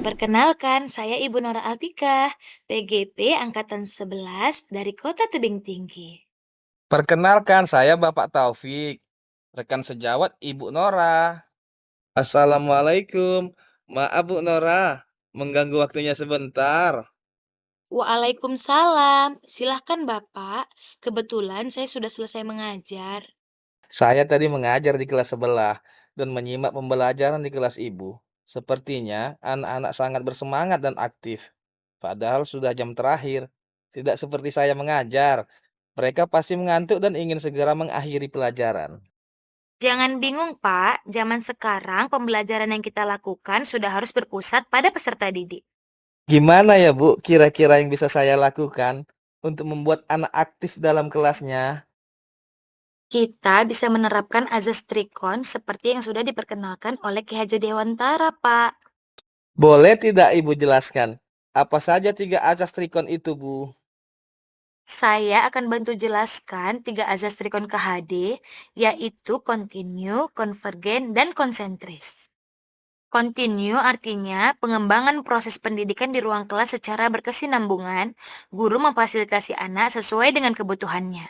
Perkenalkan, saya Ibu Nora Altika, PGP Angkatan 11 dari Kota Tebing Tinggi. Perkenalkan, saya Bapak Taufik, rekan sejawat Ibu Nora. Assalamualaikum. Maaf Bu Nora, mengganggu waktunya sebentar. Waalaikumsalam, silahkan Bapak. Kebetulan saya sudah selesai mengajar. Saya tadi mengajar di kelas sebelah dan menyimak pembelajaran di kelas Ibu. Sepertinya anak-anak sangat bersemangat dan aktif. Padahal sudah jam terakhir. Tidak seperti saya mengajar. Mereka pasti mengantuk dan ingin segera mengakhiri pelajaran. Jangan bingung Pak, zaman sekarang pembelajaran yang kita lakukan sudah harus berpusat pada peserta didik. Gimana ya Bu, kira-kira yang bisa saya lakukan untuk membuat anak aktif dalam kelasnya? Kita bisa menerapkan azas trikon seperti yang sudah diperkenalkan oleh Ki Hajar Dewantara, Pak. Boleh tidak Ibu jelaskan? Apa saja tiga asas trikon itu, Bu? Saya akan bantu jelaskan tiga azas trikon KHD, yaitu continue, konvergen, dan konsentris. Continue artinya pengembangan proses pendidikan di ruang kelas secara berkesinambungan, guru memfasilitasi anak sesuai dengan kebutuhannya.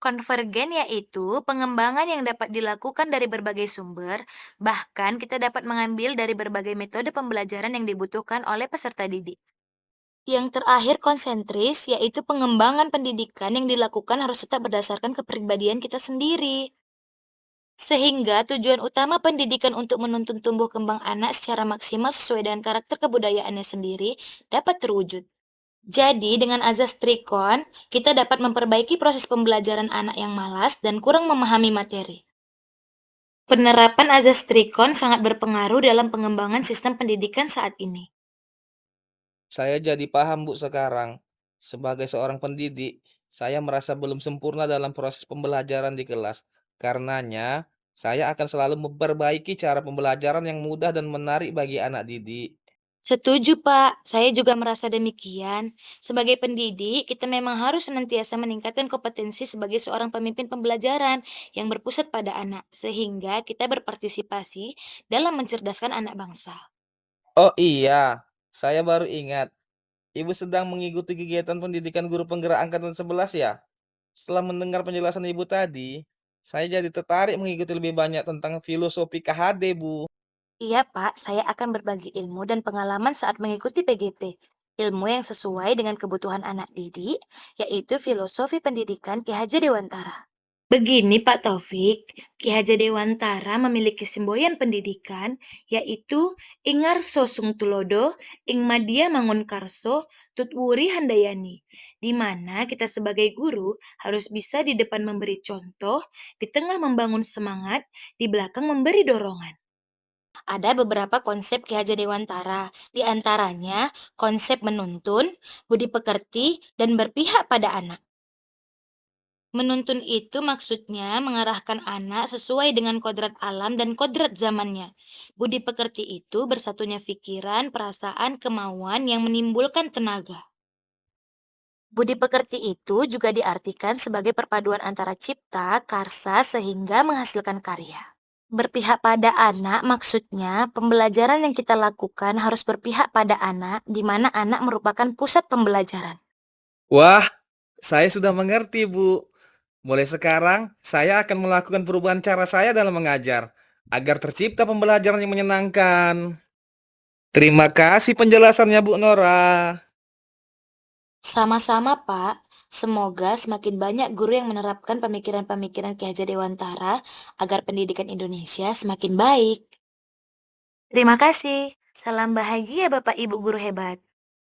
Konvergen yaitu pengembangan yang dapat dilakukan dari berbagai sumber, bahkan kita dapat mengambil dari berbagai metode pembelajaran yang dibutuhkan oleh peserta didik. Yang terakhir konsentris, yaitu pengembangan pendidikan yang dilakukan harus tetap berdasarkan kepribadian kita sendiri. Sehingga tujuan utama pendidikan untuk menuntun tumbuh kembang anak secara maksimal sesuai dengan karakter kebudayaannya sendiri dapat terwujud. Jadi, dengan azas trikon, kita dapat memperbaiki proses pembelajaran anak yang malas dan kurang memahami materi. Penerapan azas trikon sangat berpengaruh dalam pengembangan sistem pendidikan saat ini. Saya jadi paham, Bu, sekarang. Sebagai seorang pendidik, saya merasa belum sempurna dalam proses pembelajaran di kelas. Karenanya, saya akan selalu memperbaiki cara pembelajaran yang mudah dan menarik bagi anak didik. Setuju, Pak. Saya juga merasa demikian. Sebagai pendidik, kita memang harus senantiasa meningkatkan kompetensi sebagai seorang pemimpin pembelajaran yang berpusat pada anak, sehingga kita berpartisipasi dalam mencerdaskan anak bangsa. Oh iya, saya baru ingat. Ibu sedang mengikuti kegiatan pendidikan guru penggerak angkatan 11 ya? Setelah mendengar penjelasan Ibu tadi, saya jadi tertarik mengikuti lebih banyak tentang filosofi KHD, Bu. Iya, Pak, saya akan berbagi ilmu dan pengalaman saat mengikuti PGP. Ilmu yang sesuai dengan kebutuhan anak didik, yaitu filosofi pendidikan Ki Hajar Dewantara. Begini Pak Taufik, Ki Hajar Dewantara memiliki semboyan pendidikan, yaitu Ingarso Sung Tulodo, Ing Madya Mangunkarso, Tutwuri Handayani, di mana kita sebagai guru harus bisa di depan memberi contoh, di tengah membangun semangat, di belakang memberi dorongan. Ada beberapa konsep Ki Hajar Dewantara, di antaranya konsep menuntun, budi pekerti, dan berpihak pada anak. Menuntun itu maksudnya mengarahkan anak sesuai dengan kodrat alam dan kodrat zamannya. Budi pekerti itu bersatunya pikiran, perasaan, kemauan yang menimbulkan tenaga. Budi pekerti itu juga diartikan sebagai perpaduan antara cipta, karsa, sehingga menghasilkan karya. Berpihak pada anak maksudnya pembelajaran yang kita lakukan harus berpihak pada anak, di mana anak merupakan pusat pembelajaran. Wah, saya sudah mengerti, Bu. Mulai sekarang, saya akan melakukan perubahan cara saya dalam mengajar, agar tercipta pembelajaran yang menyenangkan. Terima kasih penjelasannya, Bu Nora. Sama-sama, Pak. Semoga semakin banyak guru yang menerapkan pemikiran-pemikiran Ki Hajar Dewantara agar pendidikan Indonesia semakin baik. Terima kasih. Salam bahagia Bapak Ibu guru hebat.